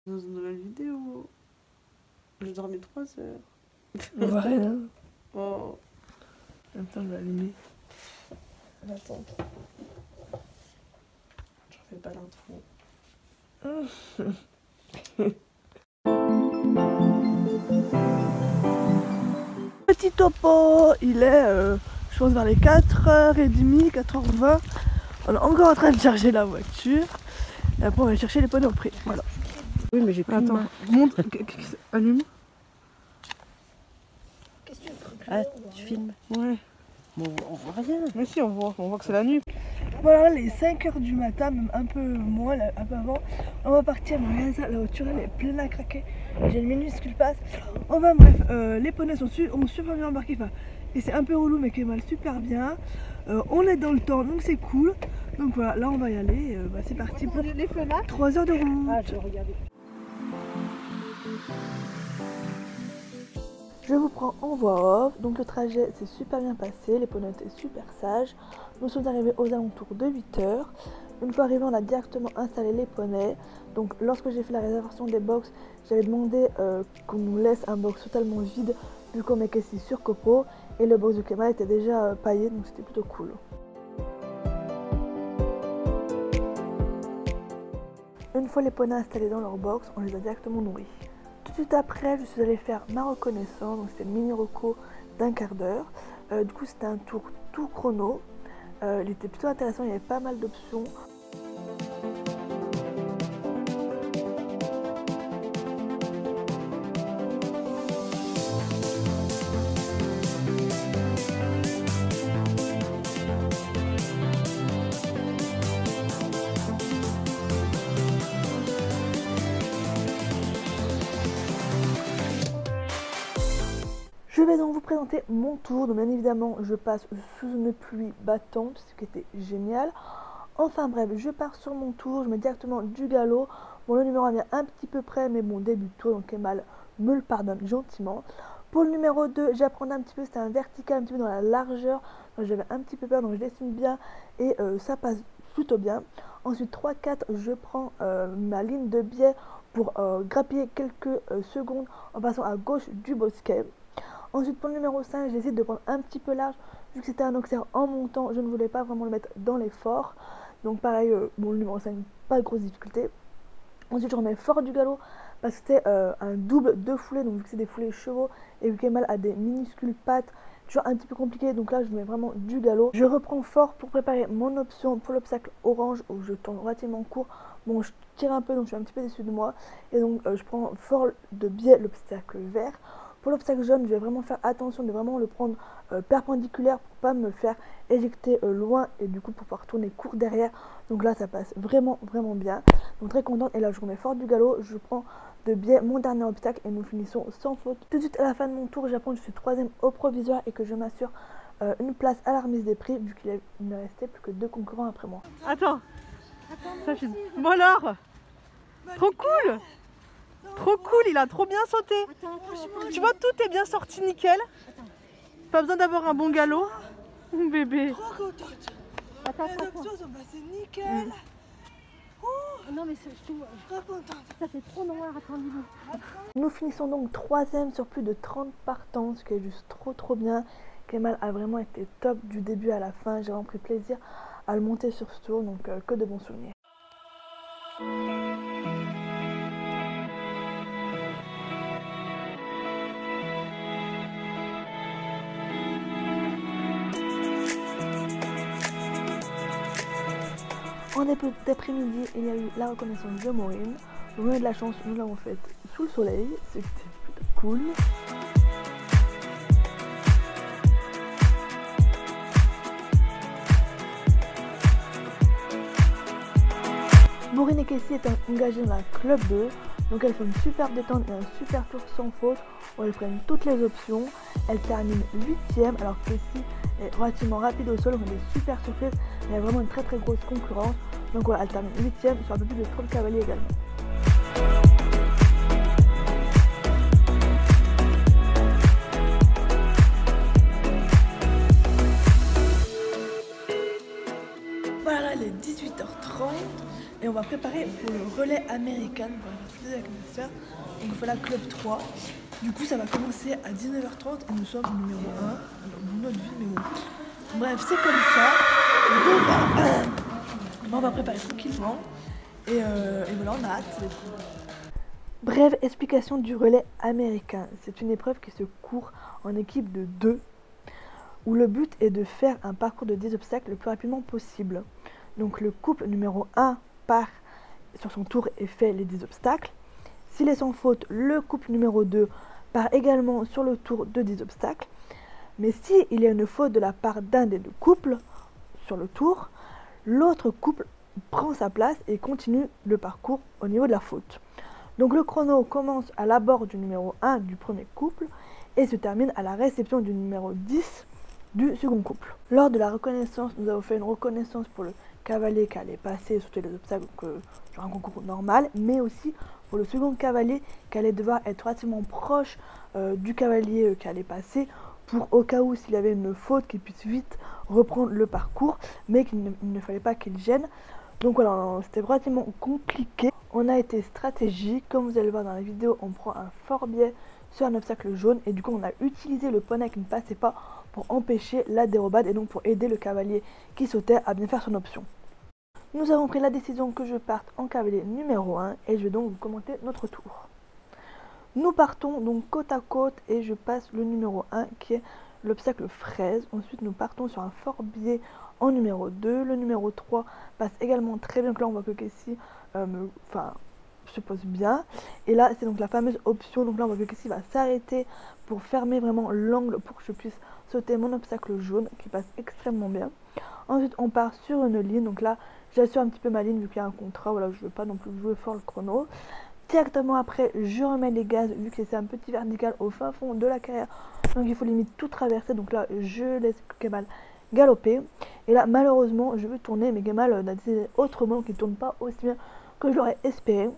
Dans la vidéo, je dormais 3 heures. On voit rien. Oh. Attends, je vais allumer. Attends. Je refais pas l'intro. Petit topo, il est, je pense, vers les 4h30, 4h20. On est encore en train de charger la voiture. Et après, on va chercher les poneys au prix. Voilà. Oui, mais j'ai plus Attends, montre, allume. Ah, tu filmes? Ouais. Bon, on voit rien. Mais si, on voit que c'est la nuit. Voilà, les 5h du matin, même un peu moins, un peu avant. On va partir, mais rien ça, la voiture elle est pleine à craquer. J'ai une minuscule passe. Enfin bref, les poneys ont super bien embarqué. Enfin, et c'est un peu relou, mais qui mal super bien. On est dans le temps, donc c'est cool. Donc voilà, là on va y aller. C'est parti pour 3 heures de route. Ah, je vais regarder. Je vous prends en voix off, donc le trajet s'est super bien passé, les poneys étaient super sages. Nous sommes arrivés aux alentours de 8h. Une fois arrivés, on a directement installé les poneys. Donc lorsque j'ai fait la réservation des box, j'avais demandé qu'on nous laisse un box totalement vide vu qu'on est qu'ici sur Copo. Et le box du Kemal était déjà paillé, donc c'était plutôt cool. Une fois les poneys installés dans leur box, on les a directement nourris. Tout de suite après, je suis allée faire ma reconnaissance, donc c'était le mini reco d'un quart d'heure. Du coup, c'était un tour tout chrono. Il était plutôt intéressant, il y avait pas mal d'options. Je vais donc vous présenter mon tour, donc bien évidemment je passe sous une pluie battante, ce qui était génial. Enfin bref, je pars sur mon tour, je mets directement du galop. Bon, le numéro 1 vient un petit peu près, mais bon, début de tour, donc Kemal me le pardonne gentiment. Pour le numéro 2, j'apprends un petit peu, c'était un vertical, un petit peu dans la largeur. J'avais un petit peu peur, donc je dessine bien et ça passe plutôt bien. Ensuite 3-4, je prends ma ligne de biais pour grappiller quelques secondes en passant à gauche du bosquet. Ensuite pour le numéro 5, j'essaie de prendre un petit peu large, vu que c'était un auxerre en montant, je ne voulais pas vraiment le mettre dans l'effort. Donc pareil, bon, le numéro 5, pas de grosse difficulté. Ensuite je remets fort du galop, parce que c'était un double de foulée, donc vu que c'est des foulées chevaux, et vu que Kemal a des minuscules pattes, toujours un petit peu compliqué, donc là je mets vraiment du galop. Je reprends fort pour préparer mon option pour l'obstacle orange, où je tourne relativement court. Bon, je tire un peu, donc je suis un petit peu déçue de moi, et donc je prends fort de biais l'obstacle vert. Pour l'obstacle jaune, je vais vraiment faire attention de vraiment le prendre perpendiculaire pour pas me faire éjecter loin et du coup pour pouvoir tourner court derrière. Donc là ça passe vraiment bien. Donc très contente, et là je remets fort du galop, je prends de biais mon dernier obstacle et nous finissons sans faute. Tout de suite à la fin de mon tour, j'apprends que je suis 3ème au provisoire et que je m'assure une place à la remise des prix vu qu'il ne restait plus que 2 concurrents après moi. Attends, ça filme. Bon alors, trop cool. Trop cool, il a trop bien sauté. Tu vois, tout est bien sorti nickel. Pas besoin d'avoir un bon galop. Mon bébé. Trop contente. Attends, Les options sont passées nickel. Non mais je trouve, Trop contente. ça fait trop noir, attendez-nous. Nous finissons donc 3ème sur plus de 30 partants, ce qui est juste trop bien. Kemal a vraiment été top du début à la fin. J'ai vraiment pris plaisir à le monter sur ce tour, donc que de bons souvenirs. En début d'après-midi, il y a eu la reconnaissance de Maureen. On a eu de la chance, nous l'avons faite sous le soleil, c'était plutôt cool. Maureen et Casey étant engagées dans la club 2, donc elles font une super détente et un super tour sans faute. On les prenne toutes les options. Elle termine 8ème, alors que Casey est relativement rapide au sol, on a des super surprises, mais il y a vraiment une très grosse concurrence. Donc voilà, elle termine 8ème sur un peu plus de 30 cavaliers également. Voilà, il est 18h30 et on va préparer pour le relais américain. Voilà, faisais avec ma soeur. Donc voilà, club 3. Du coup, ça va commencer à 19h30 et nous sommes au numéro 1 dans notre vie, mais bon. Bref, c'est comme ça. Du coup, on va préparer tranquillement. Et voilà, on a hâte. Brève explication du relais américain. C'est une épreuve qui se court en équipe de 2, où le but est de faire un parcours de 10 obstacles le plus rapidement possible. Donc le couple numéro 1 part sur son tour et fait les 10 obstacles. S'il est sans faute, le couple numéro 2 part également sur le tour de 10 obstacles. Mais s'il y a une faute de la part d'un des deux couples sur le tour, l'autre couple prend sa place et continue le parcours au niveau de la faute. Donc le chrono commence à l'abord du numéro 1 du premier couple et se termine à la réception du numéro 10 du second couple. Lors de la reconnaissance, nous avons fait une reconnaissance pour le cavalier qui allait passer et sauter les obstacles sur un concours normal, mais aussi pour le second cavalier qui allait devoir être relativement proche du cavalier qui allait passer pour au cas où s'il y avait une faute qu'il puisse vite reprendre le parcours, mais qu'il ne fallait pas qu'il gêne. Donc voilà, c'était relativement compliqué. On a été stratégique, comme vous allez le voir dans la vidéo, on prend un fort biais sur un obstacle jaune et du coup on a utilisé le poney qui ne passait pas pour empêcher la dérobade et donc pour aider le cavalier qui sautait à bien faire son option. Nous avons pris la décision que je parte en cavalier numéro 1 et je vais donc vous commenter notre tour. Nous partons donc côte à côte et je passe le numéro 1 qui est l'obstacle fraise. Ensuite nous partons sur un fort biais en numéro 2. Le numéro 3 passe également très bien, que là on voit que Casey se pose bien. Et là c'est donc la fameuse option, donc là on voit que Casey va s'arrêter pour fermer vraiment l'angle pour que je puisse sauter mon obstacle jaune qui passe extrêmement bien. Ensuite on part sur une ligne, donc là j'assure un petit peu ma ligne vu qu'il y a un contrat, voilà, je ne veux pas non plus jouer fort le chrono. Directement après je remets les gaz vu que c'est un petit vertical au fin fond de la carrière, donc il faut limite tout traverser, donc là je laisse Kemal galoper. Et là malheureusement je veux tourner mais Kemal a décidé autrement, donc il ne tourne pas aussi bien que je l'aurais espéré.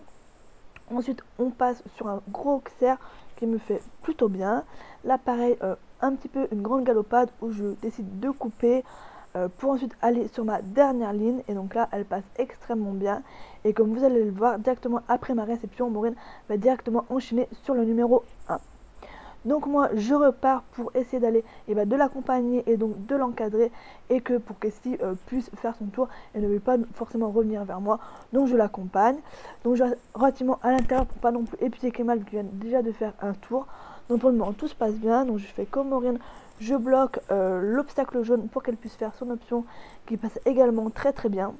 Ensuite on passe sur un gros XR qui me fait plutôt bien. Là pareil, un petit peu une grande galopade où je décide de couper pour ensuite aller sur ma dernière ligne et donc là elle passe extrêmement bien et comme vous allez le voir directement après ma réception, Maureen va directement enchaîner sur le numéro 1. Donc moi je repars pour essayer d'aller de l'accompagner et donc de l'encadrer et que pour qu'Estie puisse faire son tour et ne veut pas forcément revenir vers moi, donc je l'accompagne. Donc je reste relativement à l'intérieur pour pas non plus épuiser Kemal qui vient déjà de faire un tour. Donc pour le moment tout se passe bien, donc je fais comme Maureen, je bloque l'obstacle jaune pour qu'elle puisse faire son option qui passe également très très bien.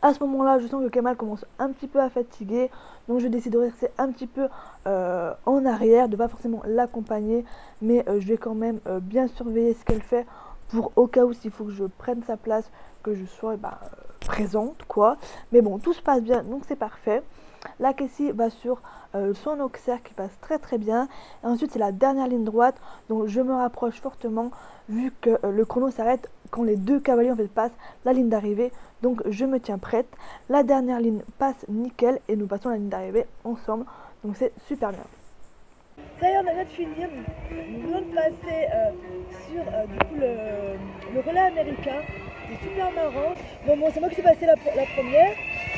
À ce moment là je sens que Kemal commence un petit peu à fatiguer, donc je décide de rester un petit peu en arrière, de pas forcément l'accompagner, mais je vais quand même bien surveiller ce qu'elle fait pour au cas où s'il faut que je prenne sa place, que je sois présente quoi. Mais bon tout se passe bien donc c'est parfait. Là Casey va sur son auxerre qui passe très très bien et ensuite c'est la dernière ligne droite, donc je me rapproche fortement vu que le chrono s'arrête quand les deux cavaliers en fait passent la ligne d'arrivée, donc je me tiens prête. La dernière ligne passe nickel et nous passons la ligne d'arrivée ensemble, donc c'est super bien. Ça y est, on a bien de finir, nous venons de passer sur du coup, le relais américain, c'est super marrant. Bon c'est moi qui suis passé la première,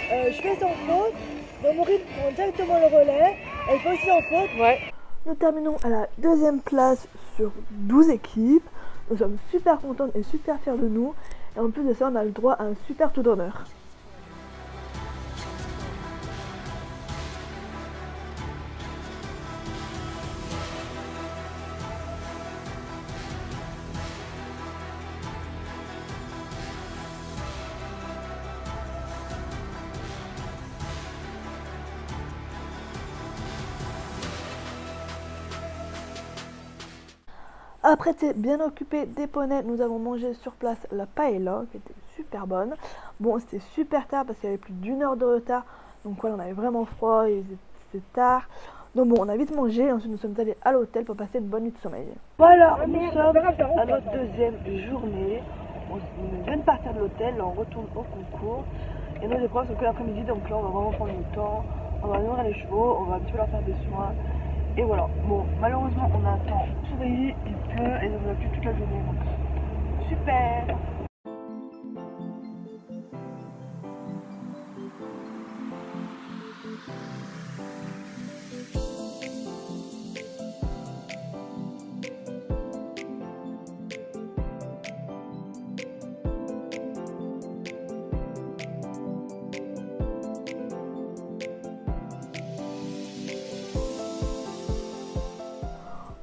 je fais sans faute. Donc Maureen prend directement le relais, elle fait aussi en faute. Ouais. Nous terminons à la deuxième place sur 12 équipes. Nous sommes super contentes et super fiers de nous. Et en plus de ça, on a le droit à un super tour d'honneur. Après être bien occupé des poneys, nous avons mangé sur place la paella qui était super bonne. Bon c'était super tard parce qu'il y avait plus d'1 heure de retard, donc voilà, on avait vraiment froid et c'était tard. Donc bon on a vite mangé et ensuite nous sommes allés à l'hôtel pour passer une bonne nuit de sommeil. Voilà, nous sommes à notre deuxième journée. On vient de partir de l'hôtel, là on retourne au concours. Et nos épreuves sont que l'après-midi, donc là on va vraiment prendre le temps. On va nourrir les chevaux, on va un petit peu leur faire des soins. Et voilà, bon malheureusement on a un temps ensoleillé, il pleut et on a plu toute la journée, donc super.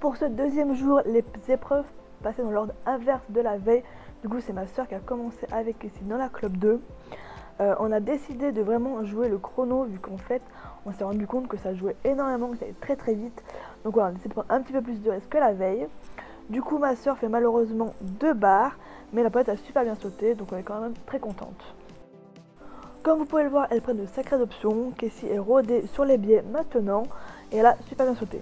Pour ce deuxième jour, les épreuves passaient dans l'ordre inverse de la veille. Du coup, c'est ma soeur qui a commencé avec ici dans la club 2. On a décidé de vraiment jouer le chrono vu qu'en fait, on s'est rendu compte que ça jouait énormément, que ça allait très très vite. Donc voilà, on a décidé de prendre un petit peu plus de risque que la veille. Du coup, ma soeur fait malheureusement 2 barres, mais la poète a super bien sauté, donc on est quand même très contente. Comme vous pouvez le voir, elle prend de sacrées options. Casey est rodée sur les biais maintenant et elle a super bien sauté.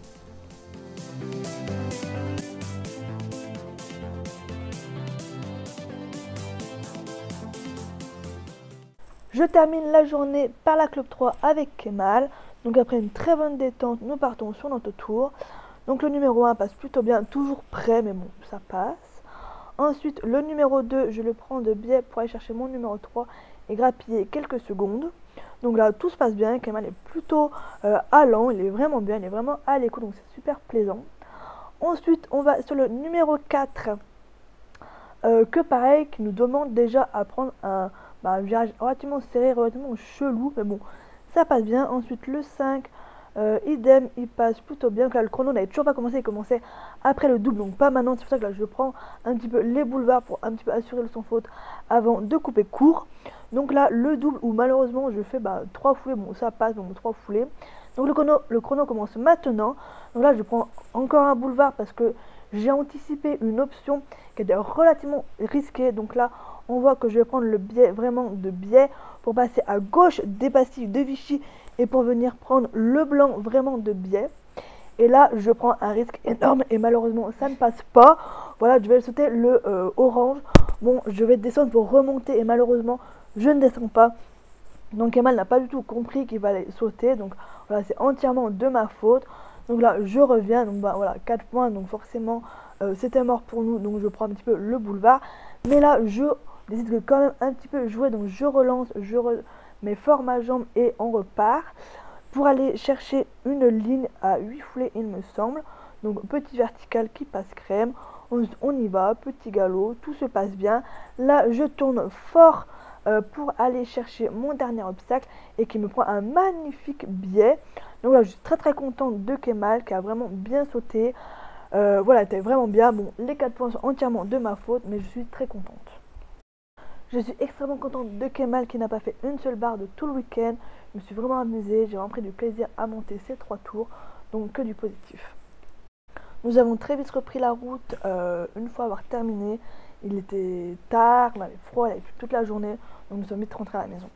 Je termine la journée par la club 3 avec Kemal. Donc après une très bonne détente, nous partons sur notre tour. Donc le numéro 1 passe plutôt bien, toujours prêt, mais bon, ça passe. Ensuite, le numéro 2, je le prends de biais pour aller chercher mon numéro 3 et grappiller quelques secondes. Donc là, tout se passe bien. Kemal est plutôt allant, il est vraiment bien, il est vraiment à l'écoute, donc c'est super plaisant. Ensuite, on va sur le numéro 4, que pareil, qui nous demande déjà à prendre un virage relativement serré, relativement chelou, mais bon, ça passe bien. Ensuite, le 5, idem, il passe plutôt bien. Donc là, le chrono n'avait toujours pas commencé, il commençait après le double, donc pas maintenant. C'est pour ça que là, je prends un petit peu les boulevards pour un petit peu assurer le sans faute avant de couper court. Donc là, le double où malheureusement je fais 3 foulées, bon ça passe, donc 3 foulées. Donc le chrono commence maintenant. Donc là, je prends encore un boulevard parce que j'ai anticipé une option qui était relativement risquée. Donc là, on voit que je vais prendre le biais, vraiment de biais, pour passer à gauche des passifs de Vichy et pour venir prendre le blanc vraiment de biais. Et là, je prends un risque énorme et malheureusement, ça ne passe pas. Voilà, je vais sauter le orange. Bon, je vais descendre pour remonter et malheureusement, je ne descends pas. Donc Kemal n'a pas du tout compris qu'il fallait sauter. Donc voilà, c'est entièrement de ma faute. Donc là, je reviens. Donc voilà, 4 points. Donc forcément, c'était mort pour nous. Donc je prends un petit peu le boulevard. Mais là, je décide de quand même un petit peu jouer. Donc je relance, je mets fort ma jambe et on repart. Pour aller chercher une ligne à 8 foulées, il me semble. Donc petit vertical qui passe crème. On y va, petit galop, tout se passe bien. Là, je tourne fort pour aller chercher mon dernier obstacle et qui me prend un magnifique biais. Donc là, je suis très très contente de Kemal qui a vraiment bien sauté. Voilà, c'était vraiment bien. Bon, les 4 points sont entièrement de ma faute, mais je suis très contente. Je suis extrêmement contente de Kemal qui n'a pas fait une seule barre de tout le week-end. Je me suis vraiment amusée, j'ai vraiment pris du plaisir à monter ces 3 tours, donc que du positif. Nous avons très vite repris la route une fois avoir terminé. Il était tard, on avait froid, il avait plu toute la journée, donc nous sommes vite rentrés à la maison.